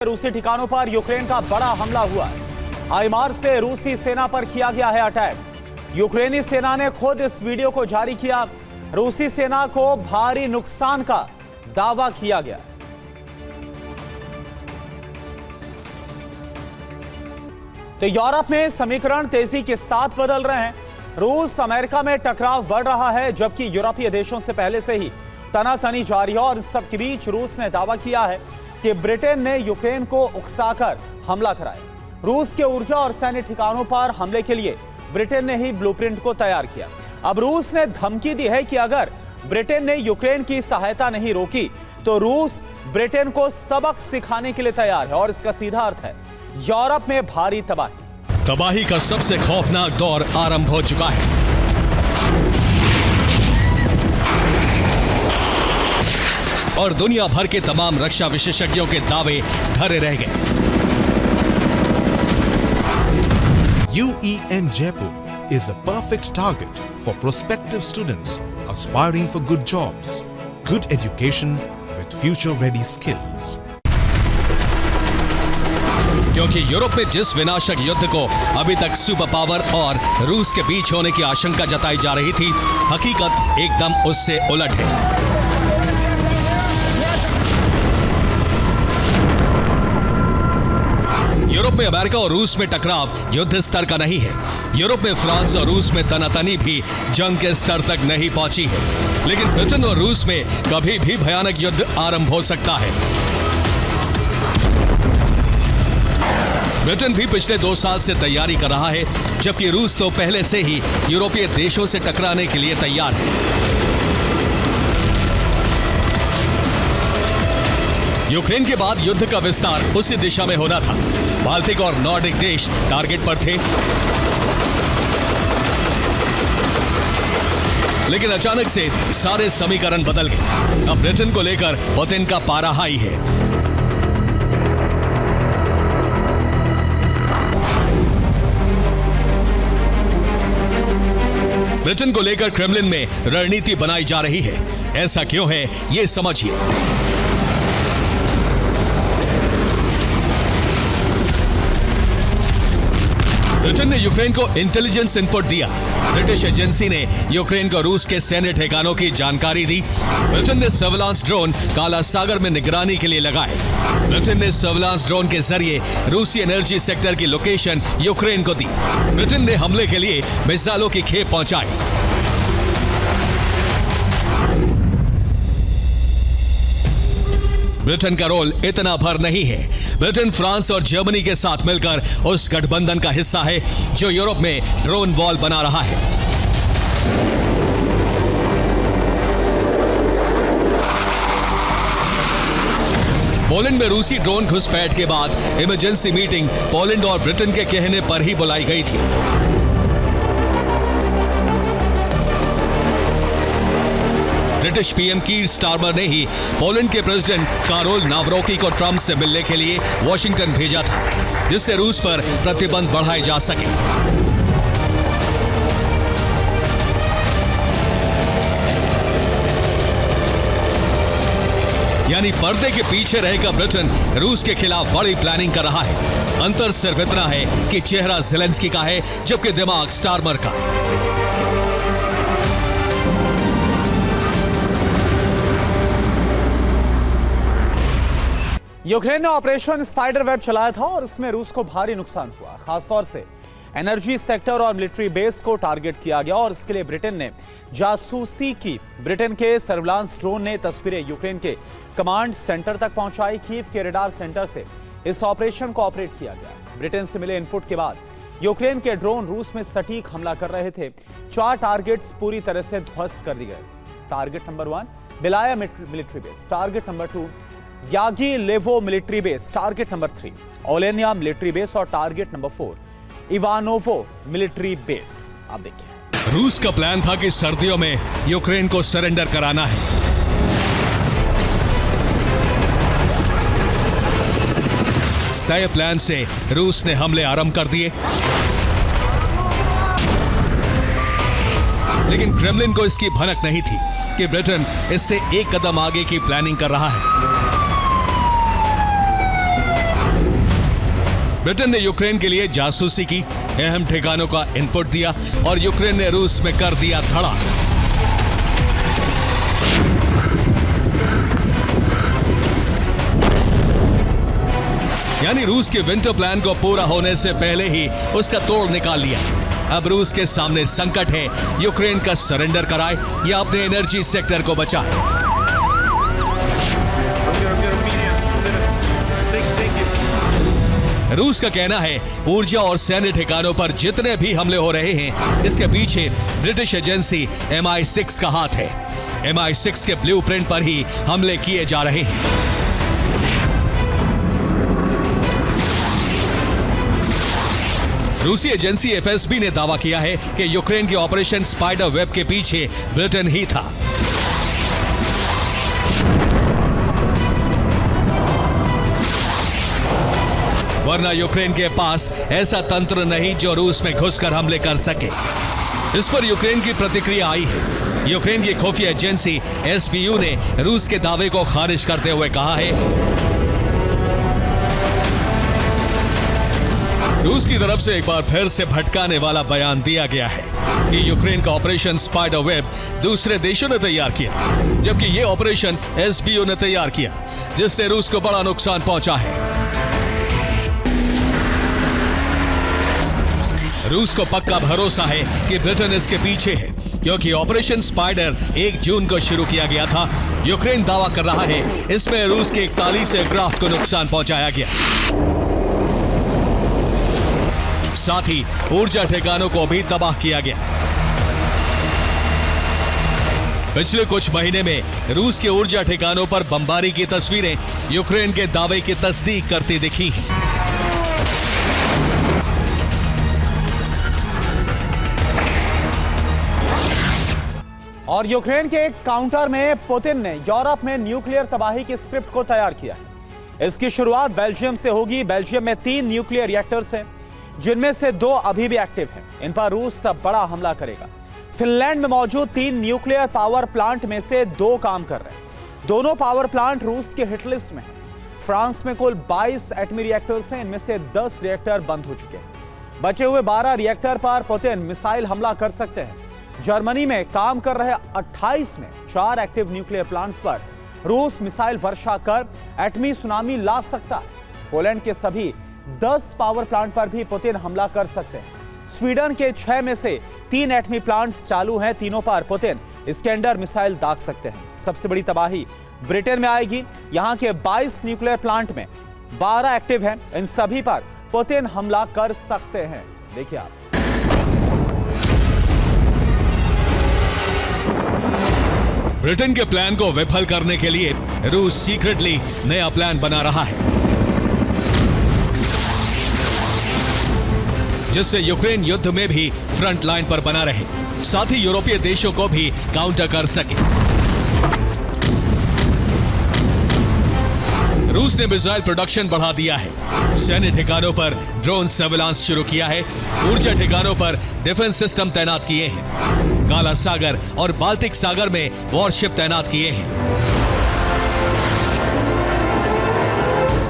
रूसी ठिकानों पर यूक्रेन का बड़ा हमला हुआ है। हाइमार्स से रूसी सेना पर किया गया है अटैक। यूक्रेनी सेना ने खुद इस वीडियो को जारी किया। रूसी सेना को भारी नुकसान का दावा किया गया। तो यूरोप में समीकरण तेजी के साथ बदल रहे हैं। रूस अमेरिका में टकराव बढ़ रहा है, जबकि यूरोपीय देशों से पहले से ही तनातनी जारी है। और इस सब के बीच रूस ने दावा किया है कि ब्रिटेन ने यूक्रेन को उकसाकर हमला कराया। रूस के ऊर्जा और सैन्य ठिकानों पर हमले के लिए ब्रिटेन ने ही ब्लूप्रिंट को तैयार किया। अब रूस ने धमकी दी है कि अगर ब्रिटेन ने यूक्रेन की सहायता नहीं रोकी तो रूस ब्रिटेन को सबक सिखाने के लिए तैयार है। और इसका सीधा अर्थ है यूरोप में भारी तबाही का सबसे खौफनाक दौर आरंभ हो चुका है। और दुनिया भर के तमाम रक्षा विशेषज्ञों के दावे धरे रह गए। UEM Jaipur is a perfect target for prospective students aspiring for good jobs, good education with future-ready skills. क्योंकि यूरोप में जिस विनाशक युद्ध को अभी तक सुपर पावर और रूस के बीच होने की आशंका जताई जा रही थी, हकीकत एकदम उससे उलट है। यूरोप में अमेरिका और रूस में टकराव युद्ध स्तर का नहीं है। यूरोप में फ्रांस और रूस में तनातनी भी जंग के स्तर तक नहीं पहुंची है। लेकिन ब्रिटेन और रूस में कभी भी भयानक युद्ध आरंभ हो सकता है। ब्रिटेन भी पिछले 2 साल से तैयारी कर रहा है, जबकि रूस तो पहले से ही यूरोपीय देशों से टकराने के लिए तैयार है। यूक्रेन के बाद युद्ध का विस्तार उसी दिशा में होना था। बाल्टिक और नॉर्डिक देश टारगेट पर थे, लेकिन अचानक से सारे समीकरण बदल गए। अब ब्रिटेन को लेकर पुतिन का पारा हाई है। ब्रिटेन को लेकर क्रेमलिन में रणनीति बनाई जा रही है। ऐसा क्यों है, ये समझिए। ब्रिटेन ने यूक्रेन को इंटेलिजेंस इनपुट दिया। ब्रिटिश एजेंसी ने यूक्रेन को रूस के सैन्य ठिकानों की जानकारी दी। ब्रिटेन ने सर्विलांस ड्रोन काला सागर में निगरानी के लिए लगाए। ब्रिटेन ने सर्विलांस ड्रोन के जरिए रूसी एनर्जी सेक्टर की लोकेशन यूक्रेन को दी। ब्रिटेन ने हमले के लिए मिसाइलों की खेप पहुंचाई। ब्रिटेन का रोल इतना भर नहीं है। ब्रिटेन फ्रांस और जर्मनी के साथ मिलकर उस गठबंधन का हिस्सा है जो यूरोप में ड्रोन वॉल बना रहा है। पोलैंड में रूसी ड्रोन घुसपैठ के बाद इमरजेंसी मीटिंग पोलैंड और ब्रिटेन के कहने पर ही बुलाई गई थी। ब्रिटिश पीएम कीर स्टारमर ने ही पोलैंड के प्रेसिडेंट कारोल नावरोकी को ट्रंप से मिलने के लिए वॉशिंगटन भेजा था, जिससे रूस पर प्रतिबंध बढ़ाए जा सके। यानी पर्दे के पीछे रहकर ब्रिटेन रूस के खिलाफ बड़ी प्लानिंग कर रहा है। अंतर सिर्फ इतना है कि चेहरा ज़ेलेंस्की का है, जबकि दिमाग स्टारमर का। यूक्रेन ने ऑपरेशन स्पाइडर वेब चलाया था और इसमें रूस को भारी नुकसान हुआ। खासतौर से एनर्जी सेक्टर और मिलिट्री बेस को टारगेट किया गया और इसके लिए ब्रिटेन ने जासूसी की। ब्रिटेन के सर्विलांस ड्रोन ने तस्वीरें यूक्रेन के कमांड सेंटर तक पहुंचाई। कीव के रडार सेंटर से इस ऑपरेशन को ऑपरेट किया गया। ब्रिटेन से मिले इनपुट के बाद यूक्रेन के ड्रोन रूस में सटीक हमला कर रहे थे। 4 टारगेट्स पूरी तरह से ध्वस्त कर दिए गए। Target number 1 Belaya military base, target number 2 यागी लेवो military base, target number 3 Olenya military base और target number 4 Ivanovo military base. आप देखिए, रूस का प्लान था कि सर्दियों में यूक्रेन को सरेंडर कराना है। तय प्लान से रूस ने हमले आरंभ कर दिए, लेकिन क्रेमलिन को इसकी भनक नहीं थी कि ब्रिटेन इससे एक कदम आगे की प्लानिंग कर रहा है। ब्रिटेन ने यूक्रेन के लिए जासूसी की, अहम ठिकानों का इनपुट दिया और यूक्रेन ने रूस में कर दिया धड़ा। यानी रूस के विंटर प्लान को पूरा होने से पहले ही उसका तोड़ निकाल लिया। अब रूस के सामने संकट है, यूक्रेन का सरेंडर कराए या अपने एनर्जी सेक्टर को बचाए। रूस का कहना है ऊर्जा और सैन्य ठिकानों पर जितने भी हमले हो रहे हैं, इसके पीछे ब्रिटिश एजेंसी MI6 का हाथ है। MI6 के ब्लूप्रिंट पर ही हमले किए जा रहे हैं। रूसी एजेंसी FSB ने दावा किया है कि यूक्रेन के ऑपरेशन स्पाइडर वेब के पीछे ब्रिटेन ही था। वरना यूक्रेन के पास ऐसा तंत्र नहीं जो रूस में घुसकर हमले कर सके। इस पर यूक्रेन की प्रतिक्रिया आई है। यूक्रेन की खुफिया एजेंसी SBU ने रूस के दावे को खारिज करते हुए कहा है, रूस की तरफ से एक बार फिर से भटकाने वाला बयान दिया गया है कि यूक्रेन का ऑपरेशन स्पाइडर वेब दूसरे देशों ने तैयार किया, जबकि यह ऑपरेशन SBU ने तैयार किया, जिससे रूस को बड़ा नुकसान पहुंचा है। रूस को पक्का भरोसा है कि ब्रिटेन इसके पीछे है, क्योंकि ऑपरेशन स्पाइडर 1 जून को शुरू किया गया था। यूक्रेन दावा कर रहा है इसमें रूस के 41 एयरक्राफ्ट को नुकसान पहुंचाया गया। साथ ही ऊर्जा ठिकानों को भी तबाह किया गया। पिछले कुछ महीने में रूस के ऊर्जा ठिकानों पर बमबारी की तस्वीरें यूक्रेन के दावे की तस्दीक करती दिखी हैं। और यूक्रेन के एक काउंटर में पुतिन ने यूरोप में न्यूक्लियर तबाही की स्क्रिप्ट को तैयार किया है। इसकी शुरुआत बेल्जियम से होगी। बेल्जियम में 3 न्यूक्लियर रिएक्टर्स हैं, जिनमें से 2 अभी भी एक्टिव हैं। इन पर रूस सब बड़ा हमला करेगा। फिनलैंड में मौजूद 3 न्यूक्लियर पावर प्लांट में से 2 काम कर रहे हैं। दोनों पावर प्लांट रूस के हिट लिस्ट में हैं। फ्रांस में कुल 22 एटमी रिएक्टर्स हैं, इनमें से 10 रिएक्टर बंद हो चुके हैं। बचे हुए 12 रिएक्टर पर पुतिन मिसाइल हमला कर सकते हैं। जर्मनी में काम कर रहे 28 में 4 एक्टिव न्यूक्लियर प्लांट्स पर रूस मिसाइल वर्षा कर एटमी सुनामी ला सकता है। पोलैंड के सभी 10 पावर प्लांट पर भी पुतिन हमला कर सकते हैं। स्वीडन के 6 में से 3 एटमी प्लांट्स चालू हैं। तीनों पर पुतिन इस्कैंडर मिसाइल दाग सकते हैं। सबसे बड़ी तबाही ब्रिटेन में आएगी। यहां के 22 न्यूक्लियर प्लांट में 12 एक्टिव हैं। इन सभी पर पुतिन हमला कर सकते हैं। देखिए आप। ब्रिटेन के प्लान को विफल करने के लिए रूस सीक्रेटली नया प्लान बना रहा है, जिससे यूक्रेन युद्ध में भी फ्रंट लाइन पर बना रहे, साथ ही यूरोपीय देशों को भी काउंटर कर सके। रूस ने मिसाइल प्रोडक्शन बढ़ा दिया है। सैन्य ठिकानों पर ड्रोन सर्विलांस शुरू किया है। ऊर्जा ठिकानों पर डिफेंस सिस्टम तैनात किए हैं। काला सागर और बाल्टिक सागर में वॉरशिप तैनात किए हैं।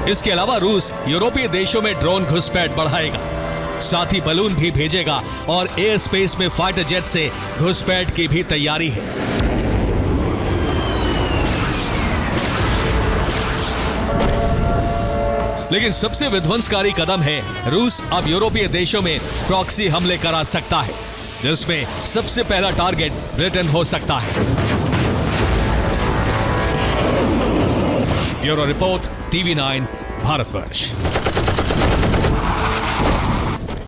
इसके अलावा रूस यूरोपीय देशों में ड्रोन घुसपैठ बढ़ाएगा, साथ ही बलून भी भेजेगा और एयर स्पेस में फाइटर जेट से घुसपैठ की भी तैयारी है। लेकिन सबसे विध्वंसकारी कदम है, रूस अब यूरोपीय देशों में प्रॉक्सी हमले करा सकता है, जिसमें सबसे पहला टारगेट ब्रिटेन हो सकता है। Bureau report, TV9 Bharatvarsh.